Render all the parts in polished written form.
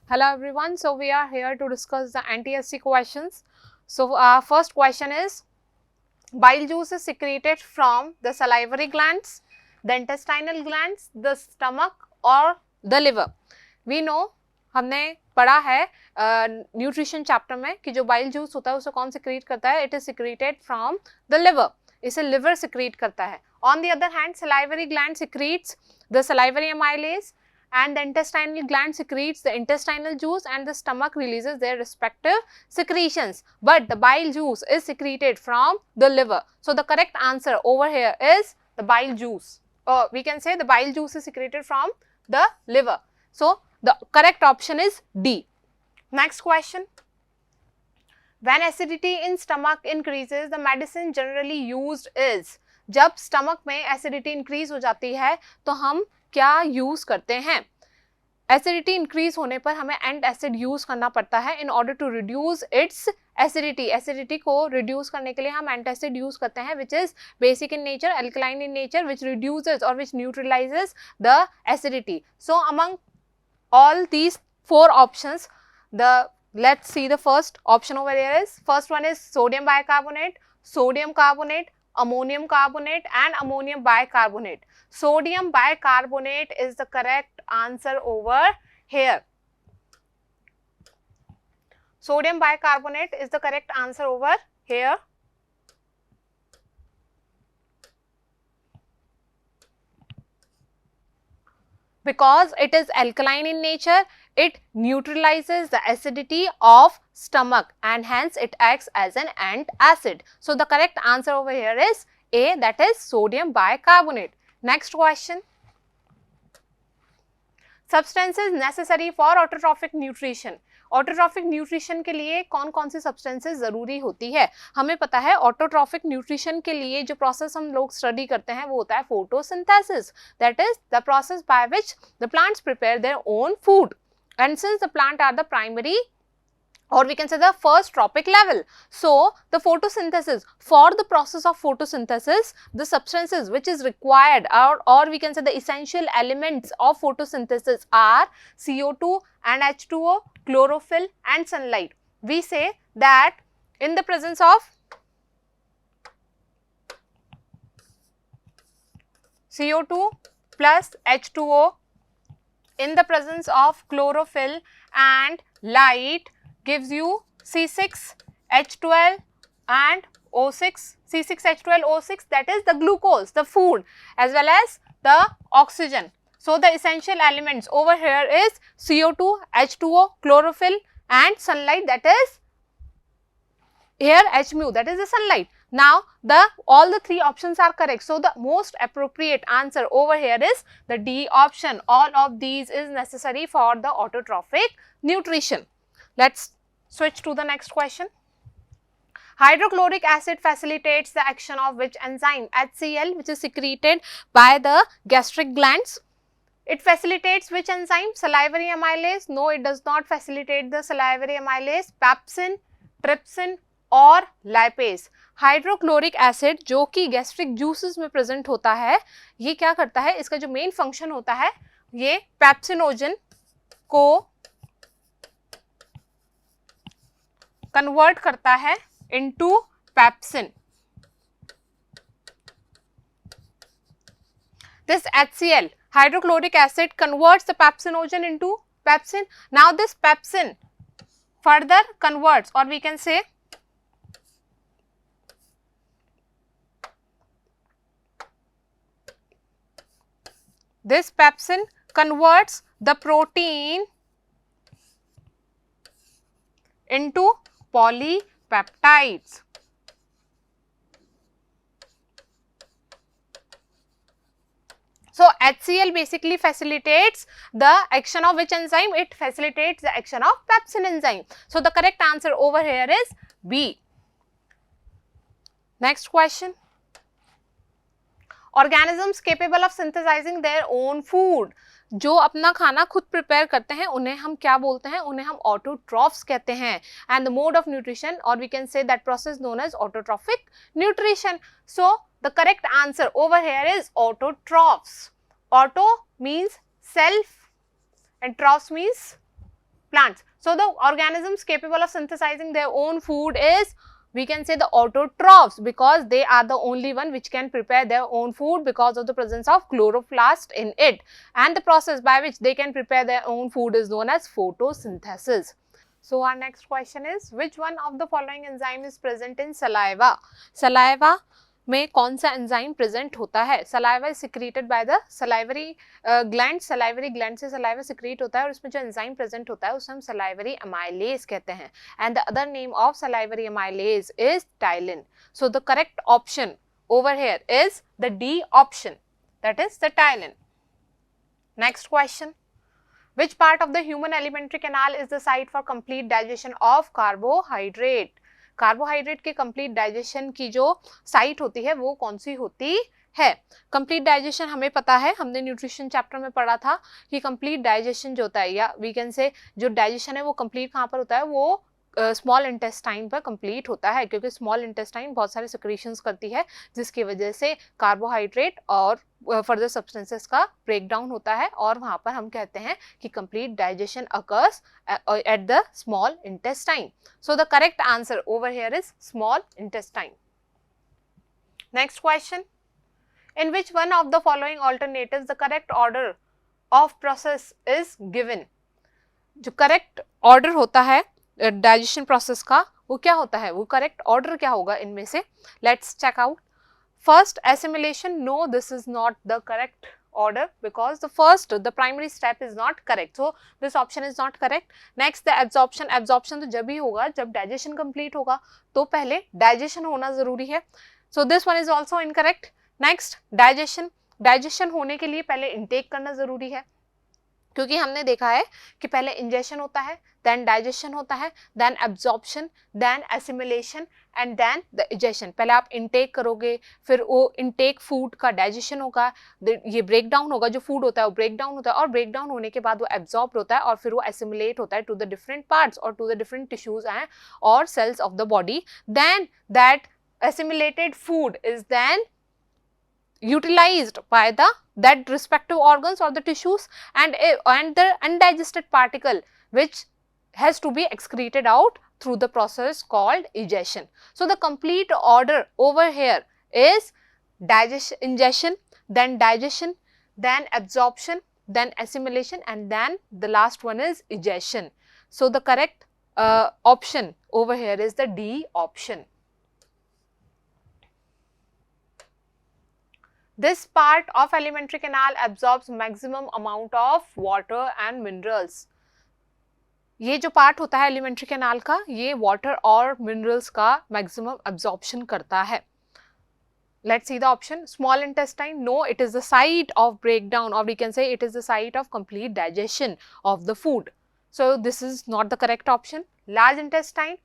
Hello everyone, so we are here to discuss the NTSC questions. So first question is, bile juice is secreted from the salivary glands, the intestinal glands, the stomach or the liver. We know, हमने पढ़ा है nutrition chapter में कि जो bile juice होता है उसे कौन सिक्रीट करता है, it is secreted from the liver, इसे लिवर सिक्रीट करता है. On the other hand salivary gland secretes the salivary amylase and the intestinal gland secretes the intestinal juice and the stomach releases their respective secretions, but the bile juice is secreted from the liver. So the correct answer over here is the bile juice, or we can say the bile juice is secreted from the liver. So the correct option is D. Next question. When acidity in stomach increases, the medicine generally used is. जब stomach में acidity increase हो जाती है तो हम क्या use करते हैं? एसिडिटी इंक्रीज होने पर हमें एंट एसिड यूज करना पड़ता है in order to reduce its acidity. Acidity को रिड्यूस करने के लिए हम एंट एसिड यूज करते हैं which is basic in nature, alkaline in nature, which reduces और which neutralises the acidity. So among all these four options, let's see the first option over here is, first one is sodium bicarbonate, sodium carbonate, ammonium carbonate and ammonium bicarbonate. Sodium bicarbonate is the correct answer over here. Sodium bicarbonate is the correct answer over here. Because it is alkaline in nature, it neutralizes the acidity of stomach and hence it acts as an antacid. So the correct answer over here is A, that is sodium bicarbonate. Next question. Substances necessary for autotrophic nutrition. Autotrophic nutrition के लिए कौन कौन सी substances जरूरी होती है? हमें पता है ऑटोट्रॉफिक न्यूट्रिशन के लिए जो प्रोसेस हम लोग स्टडी करते हैं वो होता है photosynthesis, that is the process by which the plants prepare their own food. And since the plant are the primary, or we can say the first trophic level, so the photosynthesis, for the process of photosynthesis, the substances which is required or we can say the essential elements of photosynthesis are CO2 and H2O, chlorophyll and sunlight. We say that in the presence of CO2 plus H2O, in the presence of chlorophyll and light, gives you C6H12 and O6, C6H12O6, that is the glucose, the food, as well as the oxygen. So the essential elements over here is CO2, H2O, chlorophyll and sunlight, that is here H mu, that is the sunlight. Now all the three options are correct, so the most appropriate answer over here is the D option. All of these is necessary for the autotrophic nutrition. Let's switch to the next question. Hydrochloric acid facilitates the action of which enzyme? HCl, which is secreted by the gastric glands. It facilitates which enzyme? Salivary amylase. No, it does not facilitate the salivary amylase. Pepsin, trypsin और lipase. Hydrochloric acid जो कि gastric juices में present होता है, ये क्या करता है? इसका जो मेन फंक्शन होता है, ये पेप्सिनोजन को कन्वर्ट करता है into pepsin. This HCl, hydrochloric acid, converts the pepsinogen into pepsin. Now this pepsin further converts, or we can say this pepsin converts the protein into polypeptides. So HCl basically facilitates the action of which enzyme? It facilitates the action of pepsin enzyme. So the correct answer over here is B. Next question. Organisms capable of synthesizing their own food. जो अपना खाना खुद prepare करते हैं उन्हें हम क्या बोलते हैं? उन्हें हम ऑटोट्रॉफ्स कहते हैं. And the mode of nutrition, और we can say that process known as autotrophic nutrition. So the correct answer over here is autotrophs. Auto means self and trophs means plants. So the organisms capable of synthesizing their own food is, we can say, the autotrophs, because they are the only one which can prepare their own food because of the presence of chloroplast in it, and the process by which they can prepare their own food is known as photosynthesis. So our next question is, which one of the following enzyme is present in saliva? Saliva में कौन सा enzyme present होता है? Saliva is secreted by the salivary gland, salivary gland से saliva secrete होता है और उसमें जो एंजाइम प्रेजेंट होता है उसे हम सलाइवरी अमाइलेज कहते हैं, and the other name of salivary amylase is ptyalin. So the correct option over here is the D option, that is the tylen. Next question, which part of the human alimentary canal is the site for complete digestion of carbohydrate? Carbohydrate के complete digestion की जो site होती है वो कौन सी होती है? Complete digestion हमें पता है, हमने न्यूट्रिशन चैप्टर में पढ़ा था कि कंप्लीट डाइजेशन जो होता है, या वी कैन से जो डाइजेशन है वो कंप्लीट कहाँ पर होता है, वो स्मॉल इंटेस्टाइन पर कंप्लीट होता है, क्योंकि स्मॉल इंटेस्टाइन बहुत सारे सिक्रीशंस करती है जिसकी वजह से कार्बोहाइड्रेट और फर्दर सब्सटेंसेस का ब्रेक डाउन होता है, और वहाँ पर हम कहते हैं कि complete digestion occurs at the small intestine. So the correct answer over here is small intestine. Next question, in which one of the following alternatives the correct order of process is given? जो correct order होता है digestion process का वो क्या होता है, वो correct order क्या होगा इनमें से? Let's check out. First assimilation, no this is not the correct order because the primary step is not correct, so this option is not correct. Next, the absorption तो जब ही होगा जब digestion complete होगा, तो पहले digestion होना जरूरी है, so this one is also incorrect. Next, digestion होने के लिए पहले intake करना जरूरी है, क्योंकि हमने देखा है कि पहले इंजेशन होता है, देन डाइजेशन होता है, then absorption, then assimilation and then the egestion. पहले आप इनटेक करोगे, फिर वो इनटेक फूड का डाइजेशन होगा, ये ब्रेक डाउन होगा, जो फूड होता है वो ब्रेक डाउन होता है, और ब्रेक डाउन होने के बाद वो एब्जॉर्ब होता है और फिर वो एसिमिलेट होता है टू द डिफरेंट पार्ट्स और to the different tissues and और cells of the body. Then that assimilated food is then utilized by that respective organs or the tissues, and the undigested particle which has to be excreted out through the process called egestion. So the complete order over here is ingestion, then digestion, then absorption, then assimilation, and then the last one is egestion. So the correct option over here is the D option. This part of alimentary canal absorbs maximum amount of water and minerals. ये जो part होता है alimentary canal का, ये water और minerals का maximum absorption करता है. Let's see the option. Small intestine, no, it is the site of breakdown, or we can say it is the site of complete digestion of the food. So this is not the correct option. Large intestine,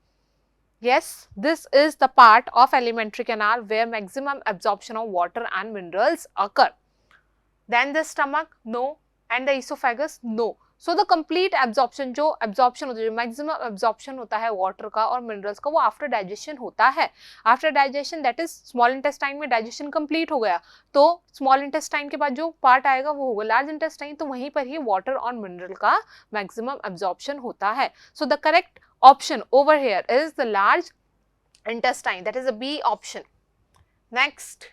yes, this is the part of alimentary canal where maximum absorption of water and minerals occur. Then the stomach, no, and the esophagus, no. So the complete absorption, जो absorption होता है, जो maximum absorption होता है water का और minerals का, वो after digestion होता है. After digestion, that is small intestine में digestion complete हो गया, तो small intestine के बाद जो part आएगा वो होगा large intestine, तो वहीं पर ही water और mineral का maximum absorption होता है. So the correct option over here is the large intestine, that is the B option. Next,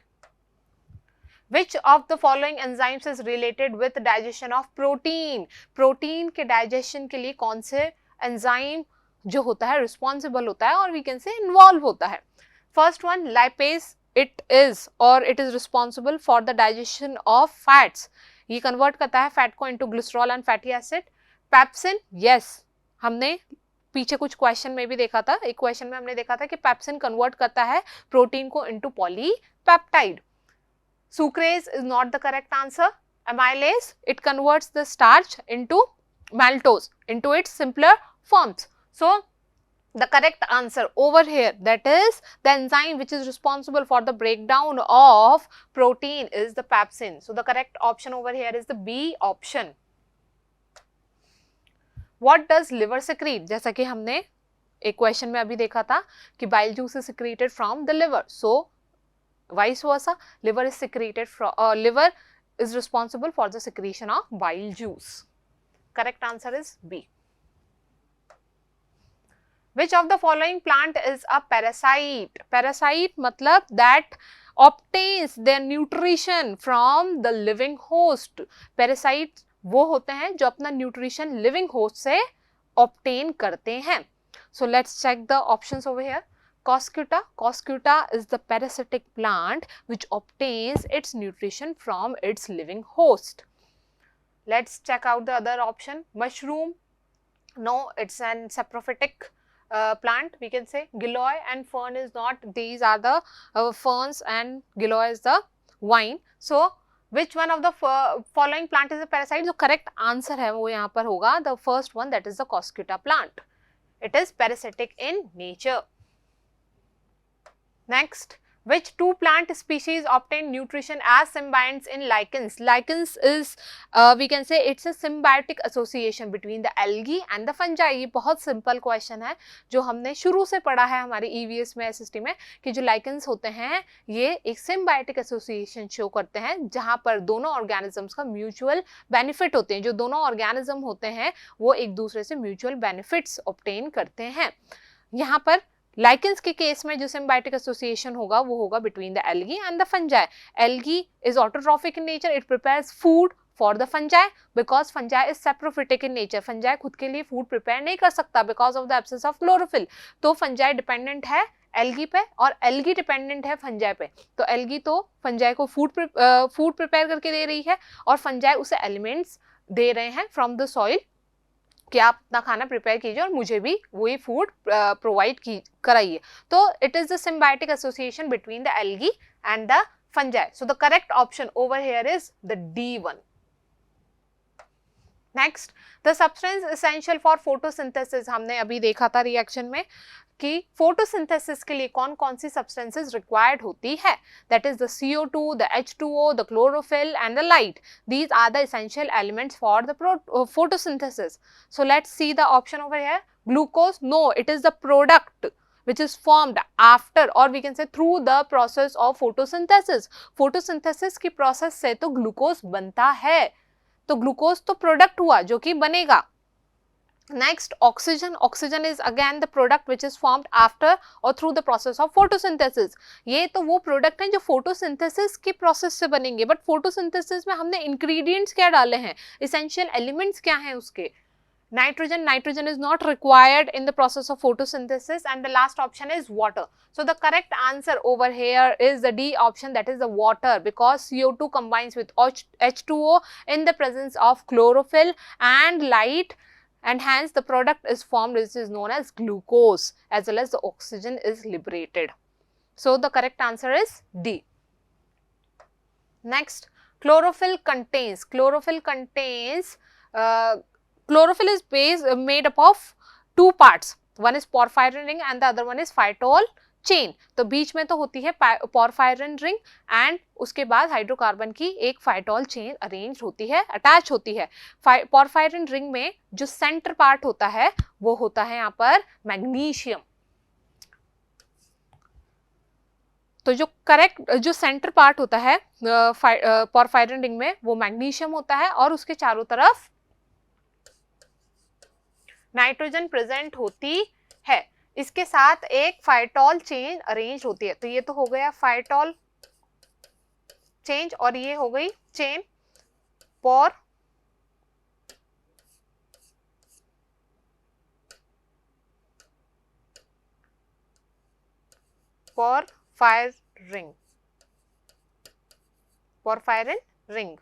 which of the following enzymes is related with digestion of protein? Protein के digestion के लिए कौन से enzyme जो होता है responsible होता है और we can say involve होता है? First one, lipase, it is or it is responsible for the digestion of fats. ये convert करता है fat को into glycerol and fatty acid. Pepsin, yes, हमने पीछे कुछ क्वेश्चन में भी देखा था, एक क्वेश्चन में हमने देखा था कि पेप्सिन कन्वर्ट करता है प्रोटीन को into polypeptide. Sucrase is not the correct answer. Amylase, it converts the starch into maltose, into its simpler forms. So the correct answer over here, that is the enzyme which is responsible for the breakdown of protein, is the pepsin. So the correct option over here is the B option. What does liver secrete? जैसा कि हमने एक question में अभी देखा था कि bile juice is secreted from the liver. So vice versa, liver is secreted from liver is responsible for the secretion of bile juice. Correct answer is B. Which of the following plant is a parasite? Parasite मतलब that obtains their nutrition from the living host. Parasite वो होते हैं जो अपना nutrition living host से obtain करते हैं. So let's check the options over here. Coscuta. Coscuta is the parasitic plant which obtains its nutrition from its living host. Let's check out the other option. Mushroom. No, it's an saprophytic plant, we can say. Giloy and fern is not. These are the ferns and giloy is the vine. So which one of the following plant is a parasite? जो correct answer है वो यहाँ पर होगा the first one, that is the Coscuta plant. It is parasitic in nature. Next, which two plant species obtain nutrition as symbionts in lichens? Lichens is we can say it's a symbiotic association between the algae and the fungi. ये बहुत simple question है जो हमने शुरू से पढ़ा है हमारे EVS में SST में कि जो lichens होते हैं ये एक symbiotic association show करते हैं जहाँ पर दोनों organisms का mutual benefit होते हैं. जो दोनों organism होते हैं वो एक दूसरे से mutual benefits obtain करते हैं. यहाँ पर लाइकेंस के केस में जो सिम्बायोटिक एसोसिएशन होगा वो होगा between the algae and the fungi. Algae is autotrophic in nature, it prepares food for the fungi because fungi is saprophytic in nature. Fungi खुद के लिए फूड प्रिपेयर नहीं कर सकता because of the absence of chlorophyll. तो fungi dependent है algae पे और एल्गी डिपेंडेंट है फंजाई पे. तो एल्गी तो फंजाई को फूड प्रिपेयर करके दे रही है और फंजाई उसे एलिमेंट्स दे रहे हैं फ्रॉम द सॉइल कि आप अपना खाना प्रिपेयर कीजिए और मुझे भी वही फूड प्रोवाइड कराइए. तो it is the symbiotic association between the algae and the fungi. So the correct option over here is the D1. Next, the substance essential for photosynthesis. हमने अभी देखा था रिएक्शन में कि फोटोसिंथेसिस के लिए कौन कौन सी सब्सटेंसेस रिक्वायर्ड होती है. That is the CO2, the H2O, the chlorophyll and the light. These are the essential elements for the photosynthesis. So let's see the option over here. Glucose, no, it is the product which is formed after or we can say through the process of photosynthesis. photosynthesis की process से तो glucose बनता है, तो glucose तो product हुआ जो कि बनेगा. Next, oxygen. Oxygen is again the product which is formed after or through the process of photosynthesis. ये तो वो product हैं जो photosynthesis के process से बनेंगे. But photosynthesis में हमने ingredients क्या डाले हैं, essential elements क्या हैं उसके. Nitrogen. Nitrogen is not required in the process of photosynthesis. And the last option is water. So the correct answer over here is the D option, that is the water, because CO2 combines with H2O in the presence of chlorophyll and light, and hence the product is formed which is known as glucose, as well as the oxygen is liberated. So the correct answer is D. Next, chlorophyll contains. Chlorophyll is made up of two parts. One is porphyrin ring and the other one is phytol chain. तो बीच में तो होती है porphyrin ring and उसके बाद hydrocarbon की एक phytol chain arrange होती है, अटैच होती है. porphyrin ring में जो सेंटर पार्ट होता है वो होता है यहाँ पर मैग्नीशियम. तो जो सेंटर पार्ट होता है porphyrin ring में वो मैग्नीशियम होता है और उसके चारों तरफ नाइट्रोजन प्रेजेंट होती है. इसके साथ एक फाइटोल चेन अरेंज होती है. तो ये तो हो गया फाइटोल चेन और ये हो गई चेन porphyrin ring.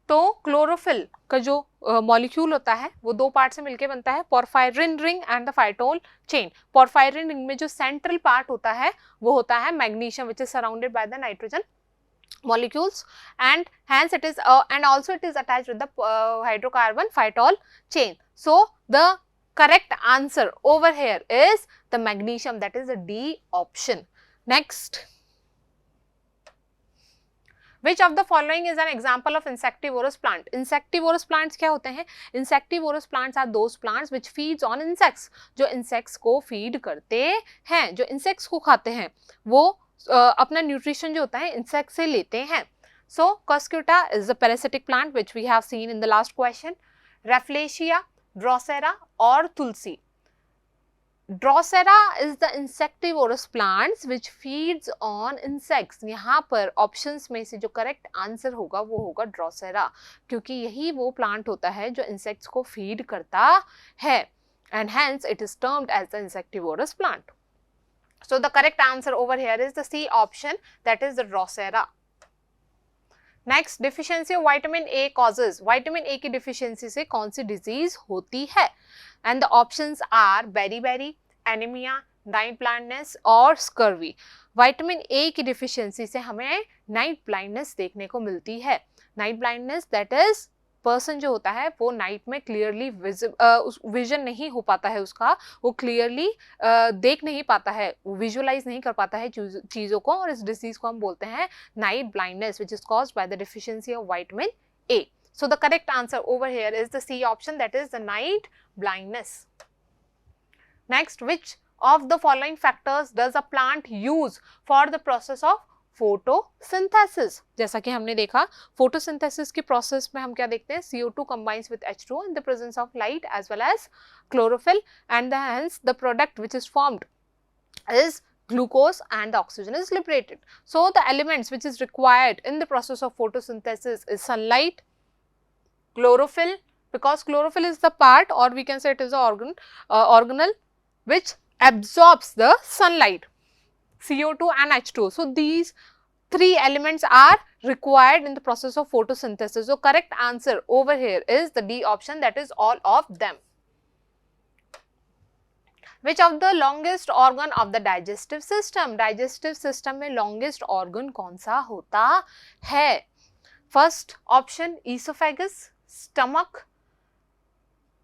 तो क्लोरोफिल का जो मॉलिक्यूल होता है वो दो पार्ट से मिलकर बनता है, porphyrin ring and the phytol chain. Porphyrin ring में जो सेंट्रल पार्ट होता है वो होता है magnesium which is surrounded by the nitrogen molecules, and hence it is and also it is attached with the hydrocarbon phytol chain. So the correct answer over here is the magnesium, that is the D option. Next, which of the following is an example of insectivorous plant? Insectivorous plants क्या होते हैं? Insectivorous plants are those plants which feeds on insects. जो insects को feed करते हैं, जो insects को खाते हैं वो अपना न्यूट्रिशन जो होता है इंसेक्ट से लेते हैं. So Cuscuta is the parasitic plant which we have seen in the last question. Rafflesia, Drosera or Tulsi. Drosera is the insectivorous plants which feeds on insects. यहाँ पर ऑप्शंस में से जो करेक्ट आंसर होगा वो होगा ड्रोसेरा, क्योंकि यही वो प्लांट होता है जो इंसेक्ट्स को फीड करता है, and hence it is termed as the insectivorous plant. So the correct answer over here is the C option, that is the Drosera. Next, deficiency of vitamin A causes. Vitamin A की deficiency से कौन सी disease होती है? And the options are beriberi, anemia, night blindness और scurvy. Vitamin A की deficiency से हमें night blindness देखने को मिलती है. Night blindness that is person जो होता है वो नाइट में क्लियरली विजन नहीं हो पाता है उसका, वो क्लियरली देख नहीं पाता है, विजुअलाइज नहीं कर पाता है चीज़ों को, और इस डिजीज को हम बोलते हैं night blindness which is caused by the deficiency of vitamin A. So the correct answer over here is the C option, that is the night blindness. Next, which of the following factors does a plant use for the process of photosynthesis? जैसा कि हमने देखा photosynthesis की process में हम क्या देखते हैं, CO2 combines with H2 in the presence of light as well as chlorophyll, and hence the product which is formed is glucose and the oxygen is liberated. So the elements which is required in the process of photosynthesis is sunlight, chlorophyll, because chlorophyll is the part, or we can say it is the organelle which absorbs the sunlight, CO2 and H2. So these three elements are required in the process of photosynthesis. So correct answer over here is the D option, that is all of them. Which of the longest organ of the digestive system? Digestive system में longest organ कौन सा होता है? First option esophagus, stomach.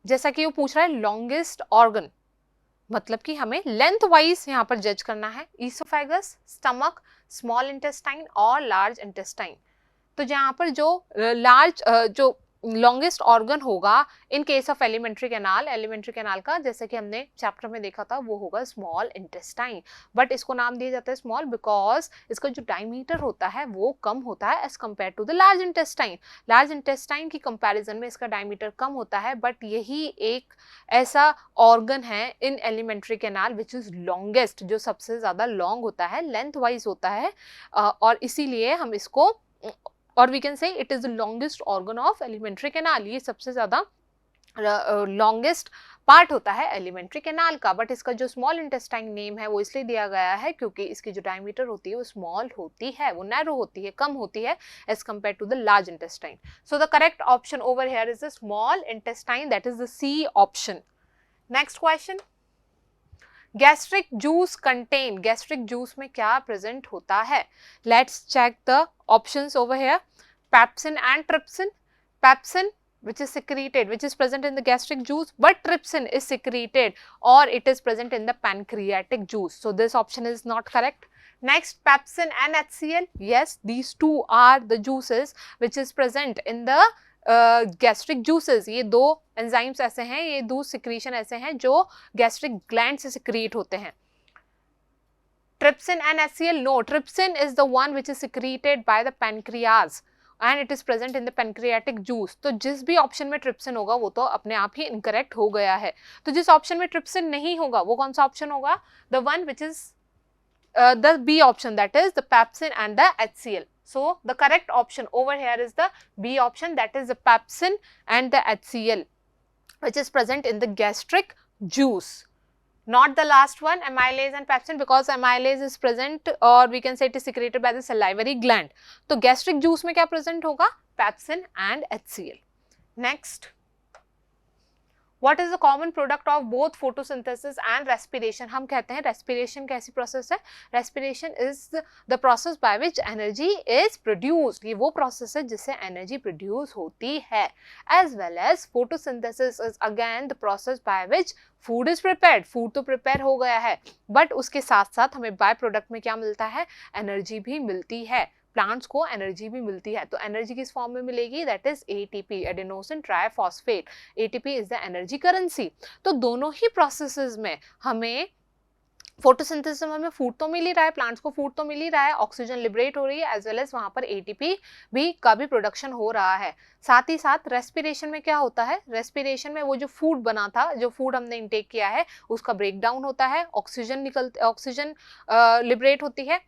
जैसा कि वो पूछ रहा है longest organ, मतलब कि हमें लेंथ वाइज यहाँ पर जज करना है, ईसोफेगस, स्टमक, स्मॉल इंटेस्टाइन और लार्ज इंटेस्टाइन. तो जहाँ पर जो लार्ज जो लॉन्गेस्ट ऑर्गन होगा in case of alimentary canal का, जैसे कि हमने चैप्टर में देखा था, वो होगा स्मॉल इंटेस्टाइन. बट इसको नाम दिया जाता है स्मॉल बिकॉज इसका जो डायमीटर होता है वो कम होता है as compare to the large intestine. Large intestine की कंपैरिजन में इसका डायमीटर कम होता है, बट यही एक ऐसा ऑर्गन है इन alimentary canal which is longest, जो सबसे ज़्यादा लॉन्ग होता है, लेंथ वाइज होता है, और इसीलिए हम इसको, और we can say it is the longest organ of alimentary canal. ये सबसे ज़्यादा लॉन्गेस्ट पार्ट होता है एलिमेंट्री कैनाल का. बट इसका जो स्मॉल इंटेस्टाइन नेम है वो इसलिए दिया गया है क्योंकि इसकी जो डायमीटर होती है वो स्मॉल होती है, वो नैरो होती है, कम होती है as compare to the large intestine. So the correct option over here is the small intestine, that is the C option. Next question, gastric juice contain, gastric juice में क्या प्रेजेंट होता है? Let's check the options over here. Pepsin and trypsin. Pepsin which is secreted, which is present in the gastric juice, but trypsin is secreted or it is present in the pancreatic juice. So this option is not correct. Next, pepsin and HCl. Yes, these two are the juices which is present in the gastric juices. ये दो enzymes ऐसे हैं, ये दो secretion ऐसे हैं जो gastric gland से secrete होते हैं. Trypsin and HCl, no, trypsin is the one which is secreted by the pancreas and it is present in the pancreatic juice. तो जिस भी ऑप्शन में ट्रिप्सिन होगा वो तो अपने आप ही इनकरेक्ट हो गया है. तो जिस ऑप्शन में ट्रिप्सिन नहीं होगा वो कौन सा ऑप्शन होगा? The one which is the B option, that is the pepsin and the HCl. So the correct option over here is the B option, that is the pepsin and the HCl which is present in the gastric juice. Not the last one, amylase and pepsin, because amylase is present or we can say it is secreted by the salivary gland. तो gastric juice में क्या present होगा? Pepsin and HCl. Next, what is the common product of both photosynthesis and respiration? हम कहते हैं respiration कैसी process है? Respiration is the process by which energy is produced. ये वो process है जिससे energy produce होती है. As well as photosynthesis is again the process by which food is prepared. Food तो prepare हो गया है, but उसके साथ साथ हमें by product में क्या मिलता है? Energy भी मिलती है. प्लांट्स को एनर्जी भी मिलती है. तो एनर्जी किस फॉर्म में मिलेगी? That is ATP, adenosine triphosphate. ATP is the energy currency. तो दोनों ही प्रोसेसेस में हमें फोटोसिंथेसिस में हमें फूड तो मिल ही रहा है, प्लांट्स को फूड तो मिल ही रहा है, ऑक्सीजन लिबरेट हो रही है, एज वेल एज वहां पर एटीपी का भी प्रोडक्शन हो रहा है। साथ ही साथ रेस्पिरेशन में क्या होता है, रेस्पिरेशन में वो जो फूड बना था, जो फूड हमने इंटेक किया है, उसका ब्रेक डाउन होता है, ऑक्सीजन लिबरेट होती है,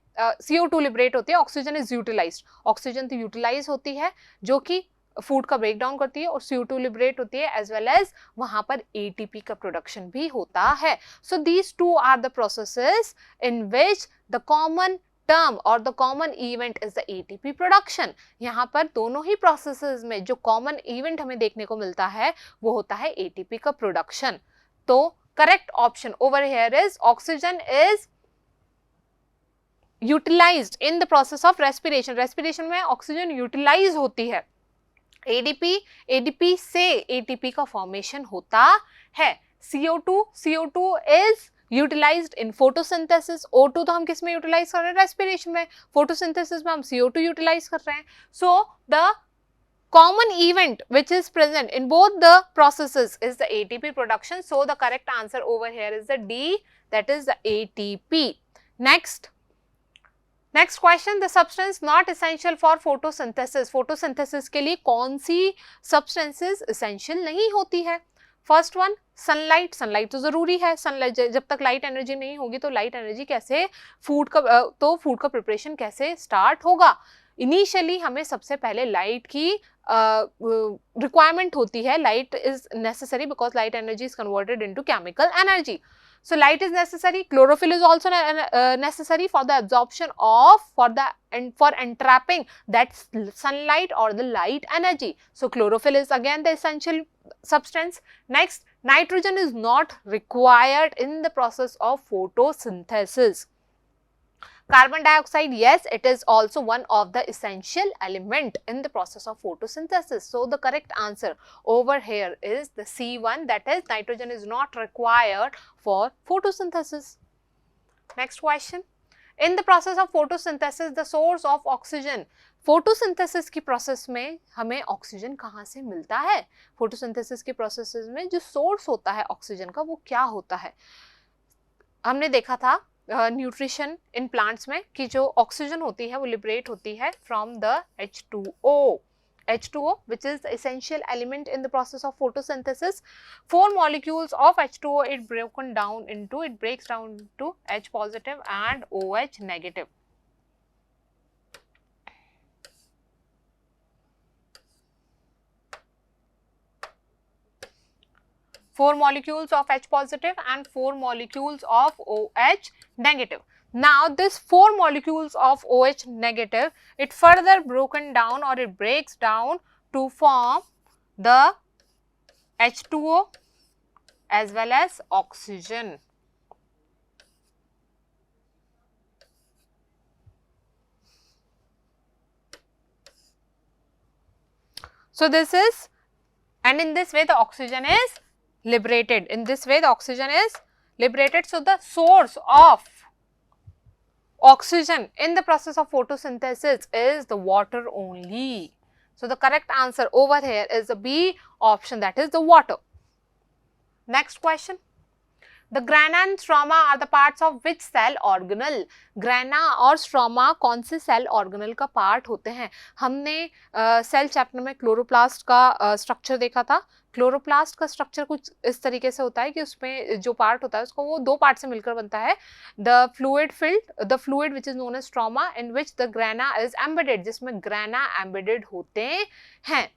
CO2 लिबरेट होती है, ऑक्सीजन इज यूटिलाइज्ड, ऑक्सीजन तो यूटिलाइज होती है जो कि फूड का ब्रेक डाउन करती है, और CO2 लिबरेट होती है, एज वेल एज वहां पर एटीपी का प्रोडक्शन भी होता है। So these two are the processes in which the common term or the common event is the ATP production. यहाँ पर दोनों ही processes में जो common event हमें देखने को मिलता है वो होता है ATP का production. तो correct option over here is oxygen is utilized in the process of respiration. Respiration में oxygen utilize होती है, ADP से ATP का formation होता है। CO2 is utilized in photosynthesis. O2 तो हम किस में यूटिलाइज कर रहे हैं, रेस्पिरेशन में, फोटोसिंथेसिस में हम CO2 यूटिलाइज कर रहे हैं। So the common event which is present in both the processes is the ATP production. So the correct answer over here is the D, that is the ATP. Next question, the substance not essential for photosynthesis. Photosynthesis के लिए कौन सी substances essential नहीं होती है? First one, sunlight. Sunlight तो जरूरी है, sunlight जब तक लाइट एनर्जी नहीं होगी तो लाइट एनर्जी कैसे फूड का प्रिपरेशन कैसे स्टार्ट होगा? इनिशियली हमें सबसे पहले लाइट की रिक्वायरमेंट होती है, light is necessary because light energy is converted into chemical energy. So light is necessary. Chlorophyll is also necessary for the absorption of, for entrapping that sunlight or the light energy. So chlorophyll is again the essential substance. Next, nitrogen is not required in the process of photosynthesis. Carbon dioxide, yes, it is also one of the essential element in the process of photosynthesis. So the correct answer over here is the C1, that is nitrogen is not required for photosynthesis. Next question, in the process of photosynthesis the source of oxygen. Photosynthesis की process में हमें oxygen कहाँ से मिलता है? Photosynthesis की process में जो सोर्स होता है ऑक्सीजन का वो क्या होता है? हमने देखा था न्यूट्रिशन इन प्लांट्स में कि जो ऑक्सीजन होती है वो लिबरेट होती है from the H2O, which is the essential element in the process of photosynthesis. 4 molecules of H2O it breaks down into H positive and OH negative. Four molecules of H positive and 4 molecules of OH negative. Now this 4 molecules of OH negative, it further broken down or it breaks down to form the H2O as well as oxygen. So this is, and in this way the oxygen is liberated. In this way the oxygen is liberated. So the source of oxygen in the process of photosynthesis is the water only. So the correct answer over here is the B option, that is the water. Next question, the grana and stroma are the parts of which cell organelle? Grana और stroma कौन से cell organelle का part होते हैं? हमने cell chapter में chloroplast का structure देखा था. क्लोरोप्लास्ट का स्ट्रक्चर कुछ इस तरीके से होता है कि उसमें जो पार्ट होता है उसको वो 2 पार्ट से मिलकर बनता है. The fluid which is known as stroma in which the grana is embedded, जिसमें ग्रैना एम्बेडेड होते हैं.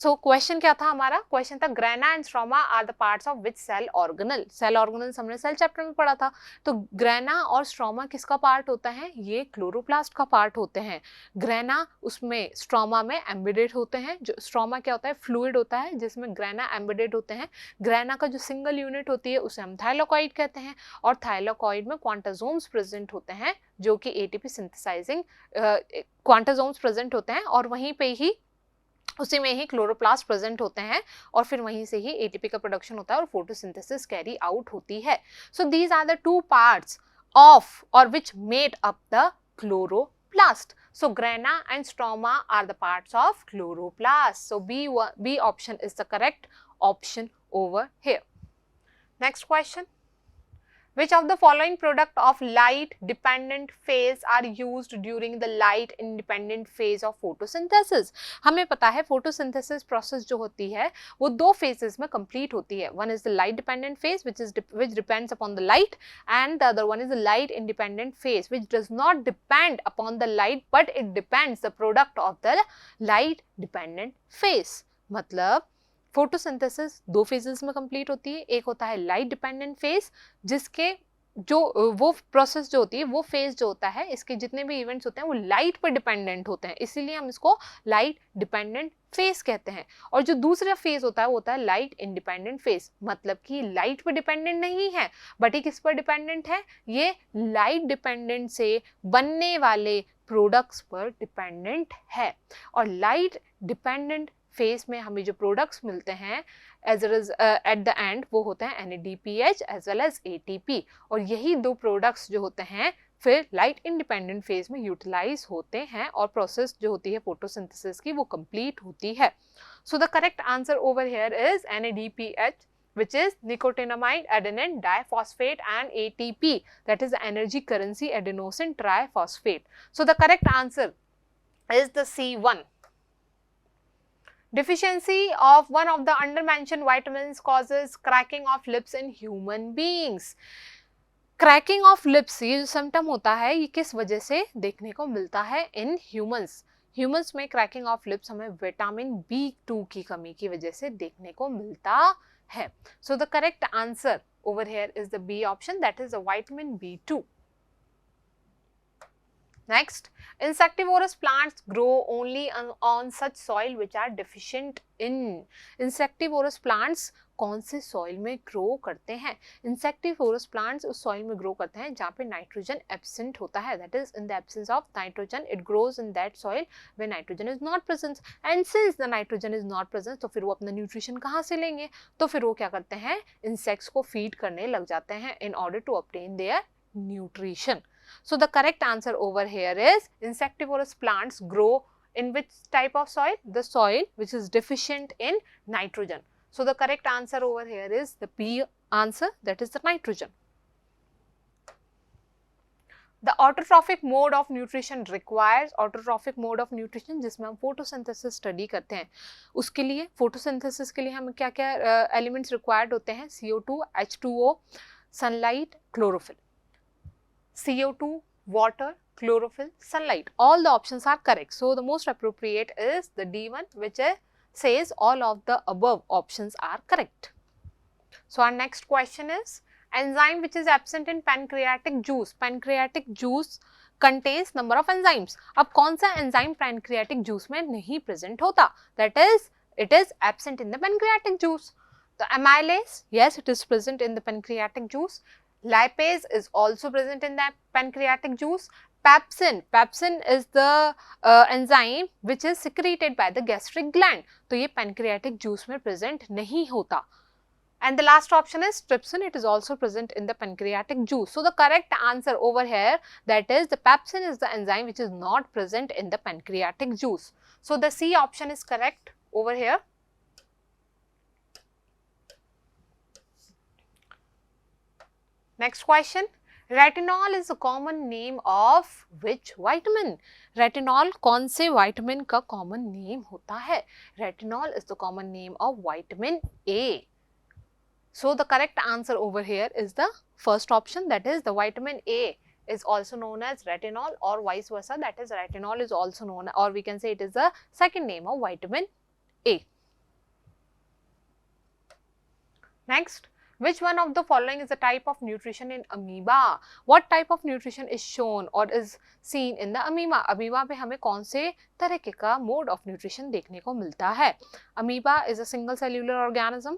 सो क्वेश्चन क्या था हमारा? क्वेश्चन था grana and stroma are the parts of which cell organelle. Cell organelle हमने सेल चैप्टर में पढ़ा था. तो ग्रैना और स्ट्रोमा किसका पार्ट होता है? ये क्लोरोप्लास्ट का पार्ट होते हैं. ग्रैना उसमें स्ट्रोमा में एम्बेडेड होते हैं. जो स्ट्रोमा क्या होता है? फ्लूइड होता है जिसमें ग्रैना एम्बेडेड होते हैं. ग्रैना का जो सिंगल यूनिट होती है उसे हम थाइलाकॉइड कहते हैं और थाइलाकॉइड में क्वांटासोम्स प्रेजेंट होते हैं जो कि एटीपी सिंथेसाइजिंग क्वांटासोम्स प्रेजेंट होते हैं और वहीं पे ही उसी में ही क्लोरोप्लास्ट प्रेजेंट होते हैं और फिर वहीं से ही एटीपी का प्रोडक्शन होता है और फोटोसिंथेसिस कैरी आउट होती है. So these are the 2 parts of और which made up the chloroplast. So grana and stroma are the parts of chloroplast. So B option is the correct option over here. Next question. Which of the following product of light dependent phase are used during the light independent phase of photosynthesis? हमें पता है photosynthesis process जो होती है वो दो phases में complete होती है. One is the light dependent phase which depends upon the light, and the other one is the light independent phase which does not depend upon the light but it depends the product of the light dependent phase. मतलब photosynthesis दो phases में complete होती है. एक होता है light dependent phase जिसके जो वो प्रोसेस जो होती है वो फेज जो होता है इसके जितने भी इवेंट्स होते हैं वो लाइट पर डिपेंडेंट होते हैं, इसीलिए हम इसको लाइट डिपेंडेंट फेज कहते हैं. और जो दूसरा फेज होता है वो होता है लाइट इंडिपेंडेंट फेज, मतलब कि लाइट पर डिपेंडेंट नहीं है बट ये किस पर डिपेंडेंट है, ये लाइट डिपेंडेंट से बनने वाले प्रोडक्ट्स पर डिपेंडेंट है. और लाइट डिपेंडेंट फेज में हमें जो प्रोडक्ट्स मिलते हैं एट द एंड वो होते हैं NADPH as well as ATP, और यही दो प्रोडक्ट्स जो होते हैं फिर लाइट इंडिपेंडेंट फेज में यूटिलाइज होते हैं और प्रोसेस जो होती है फोटोसिंथेसिस की वो कंप्लीट होती है. So the correct answer over here is NADPH, which is nicotinamide adenine diphosphate, and ATP, that is the energy currency adenosine triphosphate. So the correct answer is the C1. Deficiency of one of the under mentioned vitamins causes cracking of lips in human beings. Cracking of lips ये जो symptom होता है ये किस वजह से देखने को मिलता है इन ह्यूमंस. ह्यूमंस में क्रैकिंग ऑफ लिप्स हमें विटामिन B2 की कमी की वजह से देखने को मिलता है. So the correct answer over here is the B option, that is the vitamin B2. Next, insectivorous plants grow only on such soil which are deficient in. Insectivorous plants कौन से सॉइल में ग्रो करते हैं? Insectivorous plants उस soil में grow करते हैं जहाँ पे नाइट्रोजन एब्सेंट होता है, that is in the absence of nitrogen it grows in that soil when nitrogen is not present. And since the nitrogen is not present तो फिर वो अपना न्यूट्रिशन कहाँ से लेंगे? तो फिर वो क्या करते हैं, इंसेक्ट्स को फीड करने लग जाते हैं in order to obtain their nutrition. So the correct answer over here is insectivorous plants grow in which type of soil? The soil which is deficient in nitrogen. So the correct answer over here is the B answer, that is the nitrogen. The autotrophic mode of nutrition requires, autotrophic mode of nutrition जिसमें हम photosynthesis study करते हैं उसके लिए photosynthesis के लिए हमें क्या क्या elements required होते हैं? CO2, H2O, sunlight, chlorophyll. CO2, water, chlorophyll, sunlight, all the options are correct. So the most appropriate is the D1 which says all of the above options are correct. So our next question is enzyme which is absent in pancreatic juice. Pancreatic juice contains number of enzymes. अब कौन सा enzyme pancreatic juice में नहीं present होता? That is, it is absent in the pancreatic juice. The amylase, yes, it is present in the pancreatic juice. Lipase is also present in the pancreatic juice. Pepsin, pepsin is the enzyme which is secreted by the gastric gland. तो ये pancreatic juice में present नहीं होता. And the last option is trypsin, it is also present in the pancreatic juice. So the correct answer over here, that is the pepsin is the enzyme which is not present in the pancreatic juice. So the C option is correct over here. Next question, retinol is a common name of which vitamin? Retinol कौन से vitamin का common name होता है? Retinol is the common name of vitamin A. So the correct answer over here is the first option, that is the vitamin A is also known as retinol, or vice versa, that is retinol is also known, or we can say it is the second name of vitamin A. Next, which one of the following is a type of nutrition in amoeba? What type of nutrition is shown or is seen in the amoeba? Amoeba पे हमें कौन से तरीके का mode of nutrition देखने को मिलता है? Amoeba is a single cellular organism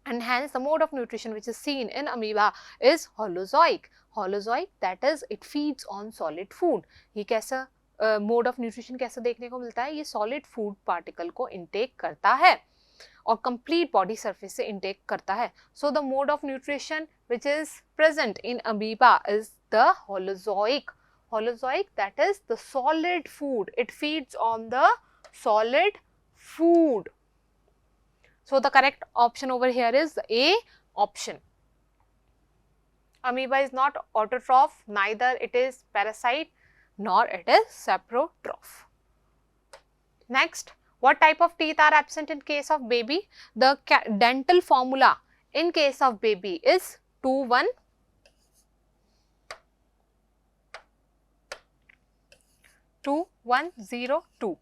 and hence the mode of nutrition which is seen in amoeba is holozoic. Holozoic, that is it feeds on solid food. ये कैसा mode of nutrition कैसे देखने को मिलता है? ये solid food particle को intake करता है और complete body surface से intake करता है. So the mode of nutrition which is present in amoeba is the holozoic. Holozoic, that is the solid food. It feeds on the solid food. So the correct option over here is A option. Amoeba is not autotroph, neither it is parasite nor it is saprotroph. Next, what type of teeth are absent in case of baby? The dental formula in case of baby is 2102.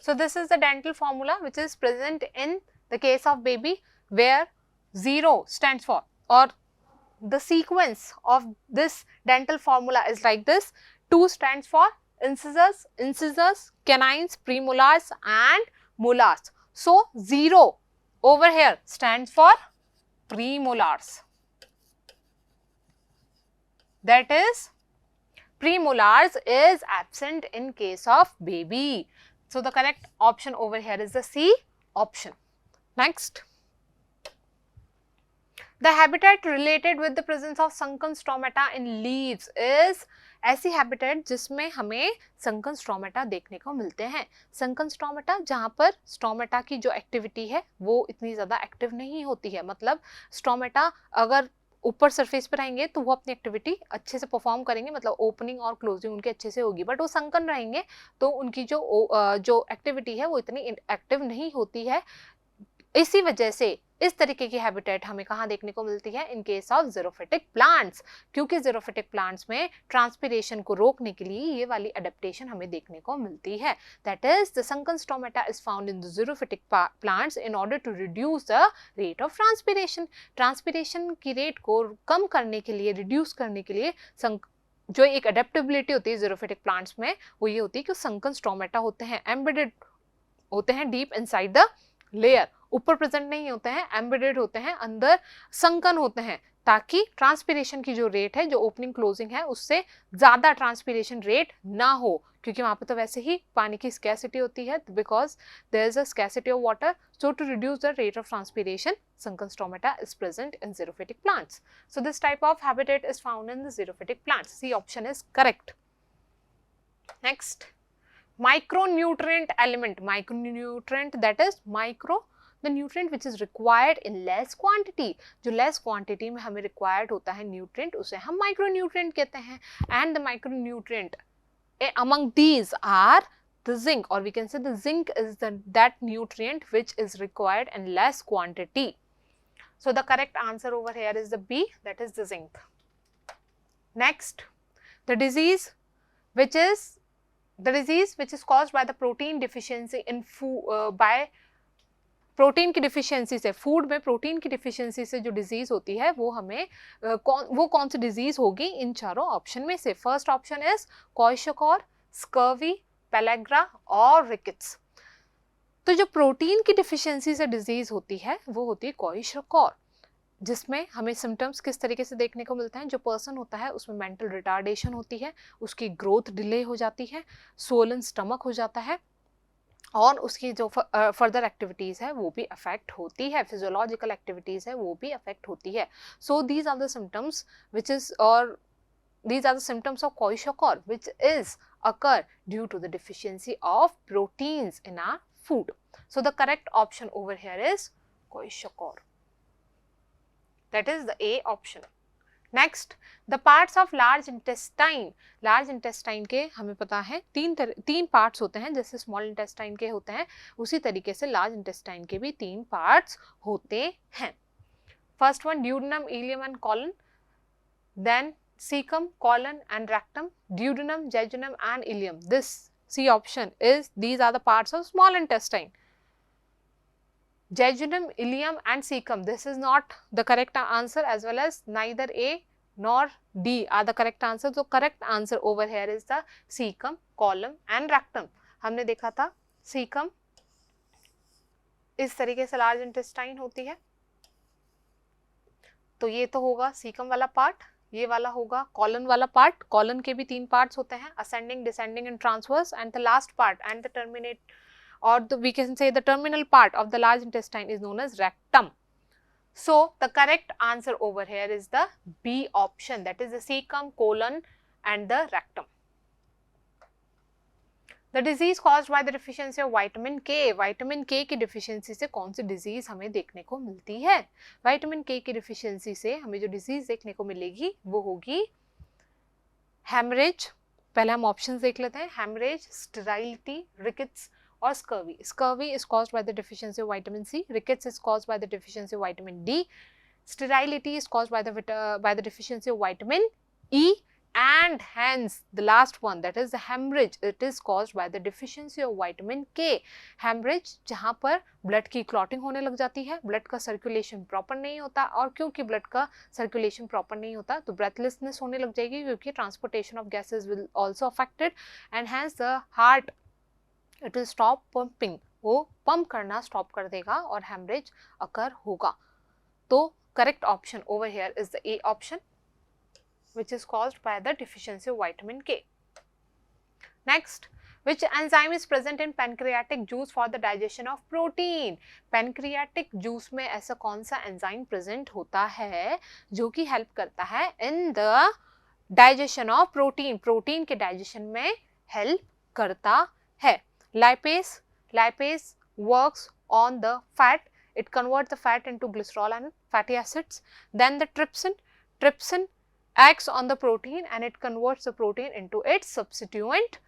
So this is the dental formula which is present in the case of baby, where 0 stands for, or the sequence of this dental formula is like this. 2 stands for incisors, canines, premolars and molars. So 0 over here stands for premolars. That is, premolars is absent in case of baby. So the correct option over here is the C option. Next, the habitat related with the presence of sunken stomata in leaves is ऐसी habitat जिसमें हमें sunken stromata देखने को मिलते हैं. Sunken stromata जहाँ पर stromata की जो एक्टिविटी है वो इतनी ज़्यादा एक्टिव नहीं होती है. मतलब स्ट्रोमेटा अगर ऊपर सरफेस पर रहेंगे तो वो अपनी एक्टिविटी अच्छे से परफॉर्म करेंगे, मतलब ओपनिंग और क्लोजिंग उनके अच्छे से होगी. बट वो संकन रहेंगे तो उनकी जो एक्टिविटी है वो इतनी एक्टिव नहीं होती है. इसी वजह से इस तरीके की हैबिटेट हमें कहाँ देखने को मिलती है? इन केस ऑफ ज़ीरोफिटिक प्लांट्स, क्योंकि ज़ीरोफिटिक प्लांट्स में ट्रांसपिरेशन को रोकने के लिए ये वाली एडेप्टेशन हमें देखने को मिलती है. That is the sunken stomata is found in the xerophytic plants in order to reduce the rate of transpiration. Transpiration की रेट को कम करने के लिए, रिड्यूस करने के लिए जो एक अडेप्टेबिलिटी होती है ज़ीरोफिटिक प्लांट्स में, वो ये होती है कि संकन स्टोमेटा होते हैं, एम्बेडेड होते हैं डीप इनसाइड द लेयर. ऊपर प्रेजेंट नहीं होते हैं, एम्बेडेड होते हैं, अंदर संकन होते हैं, ताकि ट्रांसपिरेशन की जो रेट है, जो ओपनिंग क्लोजिंग है, उससे ज़्यादा ट्रांसपिरेशन रेट ना हो, क्योंकि वहाँ पे तो वैसे ही पानी की स्कैसिटी होती है, because there is a scarcity of water. So to reduce the rate of transpiration, sunken stomata is present in xerophytic plants. So this type of habitat is found in the xerophytic plants. C option is correct. Next, micronutrient element. Micronutrient, that is the nutrient which is required in less quantity. जो less quantity में हमें required होता है nutrient, उसे हम micronutrient कहते हैं. And the micronutrient among these are the zinc, or we can say the zinc is that nutrient which is required in less quantity. So the correct answer over here is the B, that is the zinc. Next, the disease which is caused by the protein deficiency in food, by protein की deficiency से, food में protein की deficiency से जो disease होती है वो हमें वो कौन सी डिजीज होगी इन चारों ऑप्शन में से? First option is kwashiorkor, scurvy, pellagra और रिकेट्स. तो जो प्रोटीन की डिफिशियंसी से डिजीज होती है वो होती है क्वाइशोकोर, जिसमें हमें सिम्टम्स किस तरीके से देखने को मिलते हैं? जो पर्सन होता है उसमें मेंटल रिटार्डेशन होती है, उसकी ग्रोथ डिले हो जाती है, सोलन स्टमक हो जाता है, और उसकी जो फर्दर एक्टिविटीज़ है वो भी अफेक्ट होती है, फिजियोलॉजिकल एक्टिविटीज़ है वो भी अफेक्ट होती है. So these are the symptoms which is, और these are the symptoms of kwashiorkor, which is occur due to the deficiency of proteins in our food. So the correct option over here is kwashiorkor. That is the A option. Next, the parts of large intestine. Large intestine के हमें पता है तीन parts होते हैं, जैसे small intestine के होते हैं उसी तरीके से large intestine के भी 3 parts होते हैं. First one, duodenum, ileum and colon. Then cecum, colon and rectum. Duodenum, jejunum and ileum. This C option is, these are the parts of small intestine. Jejunum, ileum and cecum, this is not the correct answer, as well as neither A nor D are the correct answer. So correct answer over here is the cecum, colon and rectum. हमने देखा था cecum इस तरीके से large intestine होती है, तो ये तो होगा cecum वाला पार्ट, ये वाला होगा colon वाला पार्ट. colon के भी 3 parts होते हैं, ascending, descending and transverse, and the last part and the terminate, or we can say the terminal part of the large intestine is known as rectum. So the correct answer over here is the B option, that is the cecum, colon and the rectum. The disease caused by the deficiency of vitamin के, vitamin के की deficiency से कौन सी disease हमें देखने को मिलती है? विटामिन के की डिफिशियंसी से हमें जो डिजीज देखने को मिलेगी वो होगी हेमरेज। पहले हम ऑप्शंस देख लेते हैं, हेमरेज, स्टेराइलिटी, रिकेट्स और scurvy. Scurvy is caused by the deficiency of vitamin C, rickets is caused by the deficiency of vitamin D, sterility is caused by the deficiency of vitamin E, and hence the last one, that is the hemorrhage, it is caused by the deficiency of vitamin K. hemorrhage जहाँ पर blood की clotting होने लग जाती है, blood का circulation proper नहीं होता, और क्योंकि ब्लड का सर्कुलेशन प्रॉपर नहीं होता तो ब्रेथलेसनेस होने लग जाएगी, क्योंकि transportation of gases will also affected, and hence the heart it will stop pumping, वो पंप करना स्टॉप कर देगा और हेमरेज अकर होगा। तो correct option over here is the A option, which is caused by the deficiency of vitamin K. Next, which enzyme is present in pancreatic juice for the digestion of protein? pancreatic juice में ऐसा कौन सा enzyme present होता है जो कि help करता है in the digestion of protein? protein के digestion में help करता है। lipase, lipase works on the fat, it converts the fat into glycerol and fatty acids. Then the trypsin, trypsin acts on the protein and it converts the protein into its substituent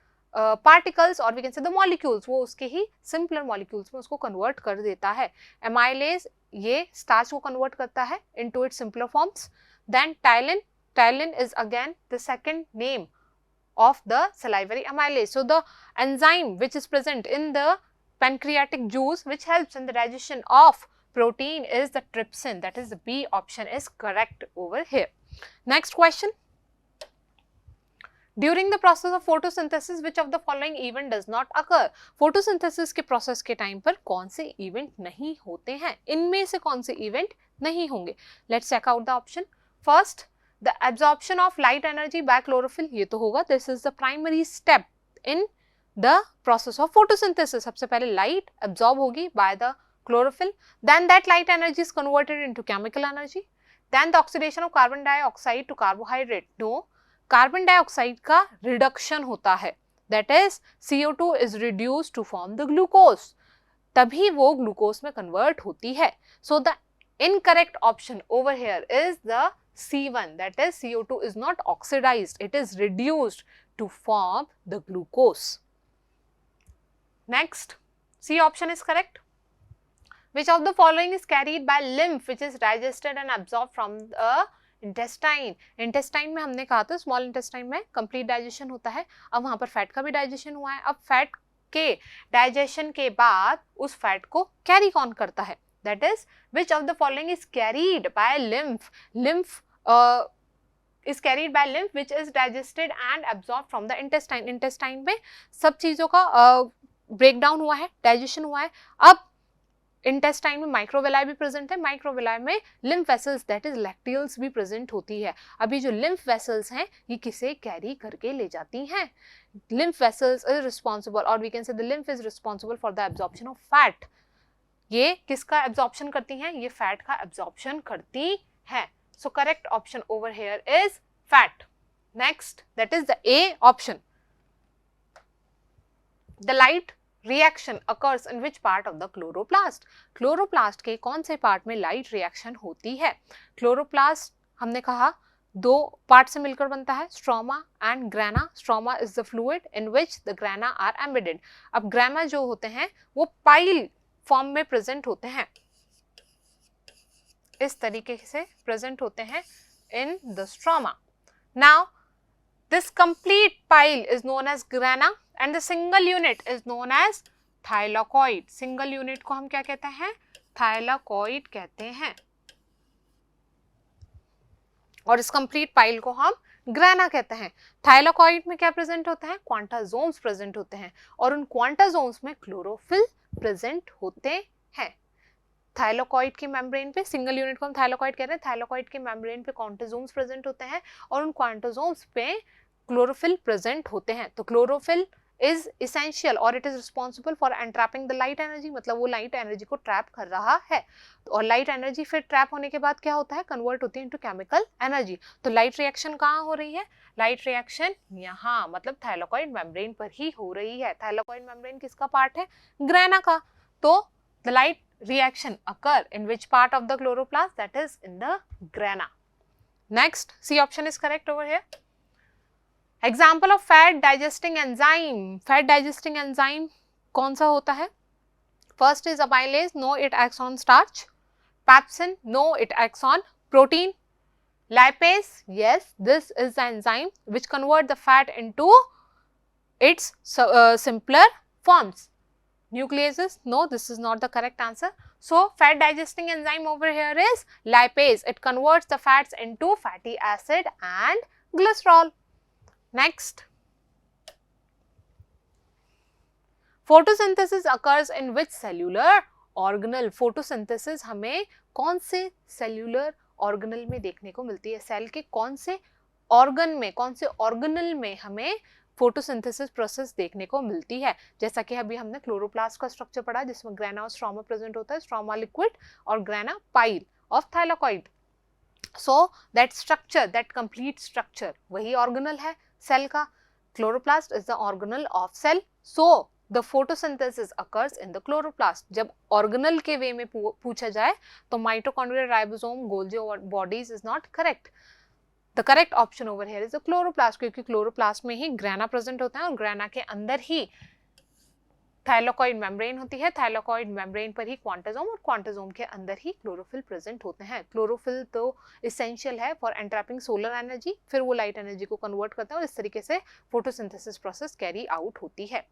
particles, or we can say the molecules, वो उसके ही simpler molecules में उसको convert कर देता है। amylase ये starch को convert करता है into its simpler forms. Then tylen, tylen is again the second name of the salivary amylase. So the enzyme which is present in the pancreatic juice which helps in the digestion of protein is the trypsin, that is the B option is correct over here. Next question, during the process of photosynthesis which of the following event does not occur? photosynthesis के process के time पर कौन से event नहीं होते हैं? इनमें से कौन से event नहीं होंगे? Let's check out the option. First, the absorption of light energy by chlorophyll, ये तो होगा, this is the primary step in the process of photosynthesis. सबसे पहले light absorb होगी by the chlorophyll, then that light energy is converted into chemical energy, then the oxidation of carbon dioxide to carbohydrate. No, carbon dioxide का reduction होता है, that is CO2 is reduced to form the glucose, तभी वो glucose में convert होती है. So the incorrect option over here is the C1, that is CO2 is not oxidized, it is reduced to form the glucose. Next, C option is correct. Which of the following is carried by lymph which is digested and absorbed from the intestine? intestine में हमने कहा था small intestine में complete digestion होता है, अब वहाँ पर fat का भी digestion हुआ है, अब fat के digestion के बाद उस fat को carry कौन करता है? That is, which of the following is carried by lymph? lymph is carried by lymph which is digested and absorbed from the intestine. intestine में सब चीज़ों का breakdown हुआ है, digestion हुआ है, अब इंटेस्टाइन में माइक्रोवेलाई भी प्रेजेंट है, माइक्रोवेलाई में lymph vessels that is lacteals भी प्रेजेंट होती है। अभी जो लिम्फ वेसल्स हैं ये किसे कैरी करके ले जाती हैं? लिम्फ वेसल्स इज रिस्पॉन्सिबल, और we can say the lymph is responsible for the absorption of fat. ये किसका एब्जॉर्प्शन करती हैं? ये फैट का एब्जॉर्प्शन करती हैं। So correct option over here is fat. Next, that is the A option. The light reaction occurs in which part of the chloroplast? Chloroplast के कौन से पार्ट में लाइट रिएक्शन होती है? क्लोरोप्लास्ट हमने कहा दो पार्ट से मिलकर बनता है, stroma and grana. Stroma is the fluid in which the grana are embedded. अब ग्रेना जो होते हैं वो पाइल फॉर्म में प्रेजेंट होते हैं, इस तरीके से प्रेजेंट होते हैं in the stroma. Now this complete pile is known as grana and the single unit is known as thylakoid. single unit को हम क्या कहते हैं? thylakoid कहते हैं, और इस complete pile को हम ग्रेना कहते हैं। थाइलाकॉइड में क्या प्रेजेंट होता है? क्वांटाजोम्स प्रेजेंट होते हैं, और उन क्वांटाजोम्स में क्लोरोफिल प्रेजेंट होते हैं। थाइलाकॉइड के मेम्ब्रेन पे, सिंगल यूनिट को हम थाइलाकॉइड कह रहे हैं, थाइलाकॉइड के मेम्ब्रेन पे क्वांटाजोम्स प्रेजेंट होते हैं और उन क्वांटाजोम्स पे क्लोरोफिल प्रेजेंट होते हैं। तो chlorophyll is essential or it is responsible for entrapping the light energy, मतलब वो light energy को trap कर रहा है, और light energy फिर trap होने के बाद क्या होता है, convert होती है into chemical energy। तो light reaction कहाँ हो रही है, light reaction यहाँ, मतलब thylakoid membrane पर ही हो रही है। thylakoid membrane किसका part है, grana का। तो the light reaction occur in which part of the chloroplast, that is in the grana. Next, C option is correct over here. Example of fat digesting enzyme. Fat digesting enzyme कौन सा होता है? First is amylase, no, it acts on starch. Pepsin, no, it acts on protein. Lipase, yes, this is the enzyme which convert the fat into its simpler forms. Nucleases, no, this is not the correct answer. So, fat digesting enzyme over here is lipase. It converts the fats into fatty acid and glycerol. Next, photosynthesis occurs in which cellular organelle? Photosynthesis हमें कौन से cellular organelle में देखने को मिलती है? Cell के कौन से organ में, कौन से organelle में हमें फोटोसिंथेसिस प्रोसेस देखने को मिलती है? जैसा कि अभी हमने क्लोरोप्लास्ट का स्ट्रक्चर पढ़ा जिसमें ग्रेना और स्ट्रोमा प्रेजेंट होता है, स्ट्रोमा लिक्विड और grana pile of thylakoid. So that structure, that complete structure वही ऑर्गेनल है सेल का। Chloroplast is the organelle of cell. So the photosynthesis occurs in the chloroplast. जब ऑर्गेनल के way में पूछा जाए तो mitochondrial, ribosome, Golgi bodies is not correct. The correct option over here is the chloroplast, क्योंकि chloroplast में ही grana present होता है और ग्रेना के अंदर ही थाइलाकॉइड मेम्ब्रेन होती है। थाइलाकॉइड मेम्ब्रेन पर ही क्वांटासोम और क्वांटासोम के अंदर ही क्लोरोफिल प्रेजेंट होते हैं। क्लोरोफिल तो इसेंशियल है फॉर एंट्रैपिंग सोलर एनर्जी, फिर वो लाइट एनर्जी को कन्वर्ट करता है और इस तरीके से फोटोसिंथेसिस प्रोसेस कैरी आउट होती है।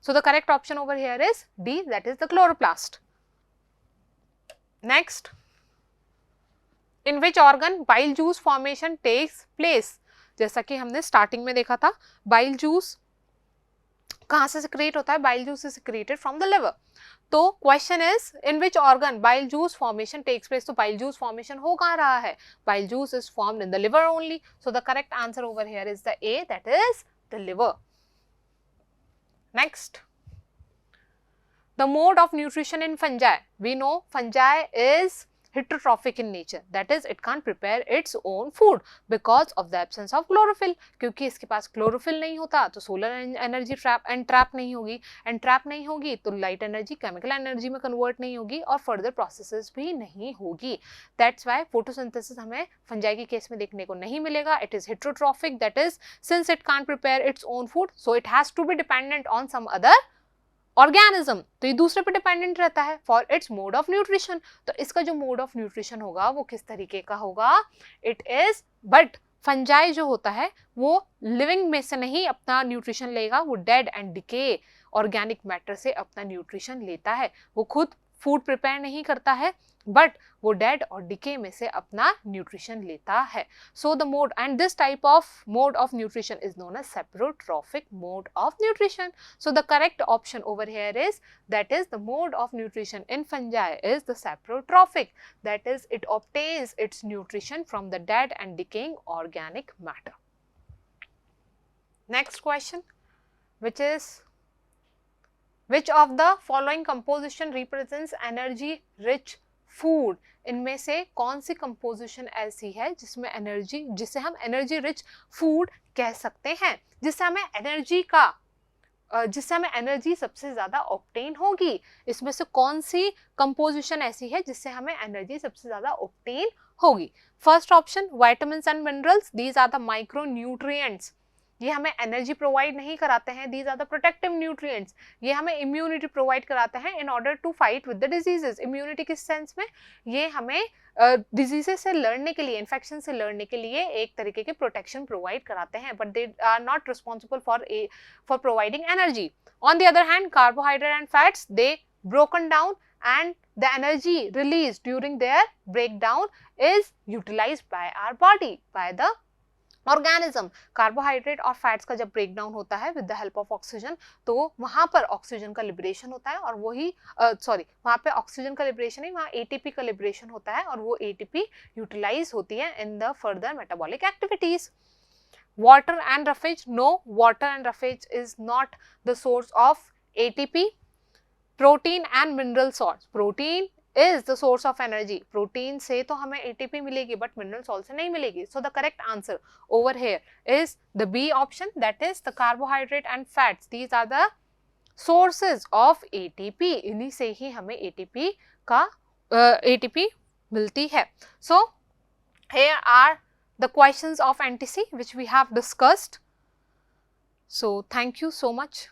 So the correct option over here is D, that is the chloroplast. Next, in which organ bile juice formation takes place? जैसा कि हमने स्टार्टिंग में देखा था, बाइल जूस कहाँ से सिक्रेट होता है? Bile juice is secreted from the liver. तो question is in which organ bile juice formation takes place? तो बाइल जूस फॉर्मेशन हो कहाँ रहा है? Bile juice is formed in the liver only. So the correct answer over here is the A, that is the liver. Next, the mode of nutrition in fungi. We know fungi is heterotrophic in nature, that is it can't prepare its own food because of the absence of chlorophyll। क्योंकि इसके पास chlorophyll नहीं होता तो solar energy trap नहीं होगी, and trap नहीं होगी तो लाइट एनर्जी केमिकल एनर्जी में कन्वर्ट नहीं होगी और फर्दर प्रोसेसेस भी नहीं होगी। दैट्स वाई फोटोसिंथेसिस हमें फंजाई के केस में देखने को नहीं मिलेगा। It is heterotrophic, that is since it can't prepare its own food so it has to be dependent on some other organism. तो ये दूसरे पे डिपेंडेंट रहता है for its mode of nutrition. तो इसका जो मोड ऑफ न्यूट्रिशन होगा वो किस तरीके का होगा? इट इज, बट फंजाई जो होता है वो लिविंग में से नहीं अपना न्यूट्रिशन लेगा, वो dead and decay organic matter से अपना न्यूट्रिशन लेता है। वो खुद फूड प्रिपेयर नहीं करता है बट वो डेड और डिके में से अपना न्यूट्रिशन लेता है। So the mode and this type of mode of nutrition is known as saprotrophic mode of nutrition. So the correct option over here is that is the mode of nutrition in fungi is the saprotrophic, that is it obtains its nutrition from the dead and decaying organic matter. Next question, which is which of the following composition represents energy rich food? इनमें से कौन सी composition ऐसी है जिसमें energy, जिसे हम energy rich food कह सकते हैं, जिससे हमें एनर्जी सबसे ज्यादा ऑब्टेन होगी? इसमें से कौन सी कंपोजिशन ऐसी है जिससे हमें एनर्जी सबसे ज्यादा ऑब्टेन होगी? First option vitamins and minerals, these are the micro nutrients. ये हमें एनर्जी प्रोवाइड नहीं कराते हैं, these are the protective nutrients. ये हमें इम्यूनिटी प्रोवाइड कराते हैं in order to fight with the diseases. Immunity किस सेंस में? ये हमें डिजीजेस से लड़ने के लिए, इन्फेक्शन से लड़ने के लिए एक तरीके के प्रोटेक्शन प्रोवाइड कराते हैं, but they are not responsible for providing energy. On the other hand carbohydrate and fats, they broken down and the energy released during their breakdown is utilized by our body, by the organism. Carbohydrate और fats का जब break down होता है with the help of oxygen तो वहां पर oxygen का liberation होता है और वही वहां पे ऑक्सीजन का लिबरेशन नहीं, वहां एटीपी का लिबरेशन होता है और वो एटीपी यूटिलाइज होती है in the further metabolic activities. water and roughage? No, water and roughage is not the source of ATP. Protein and mineral salts. Protein is the source of energy. Protein से तो हमें ATP मिलेगी, but mineral salt से नहीं मिलेगी. So the correct answer over here is the B option, that is the carbohydrate and fats. These are the sources of ATP. इन्हीं से ही हमें ATP मिलती है. So here are the questions of NTC which we have discussed. So thank you so much.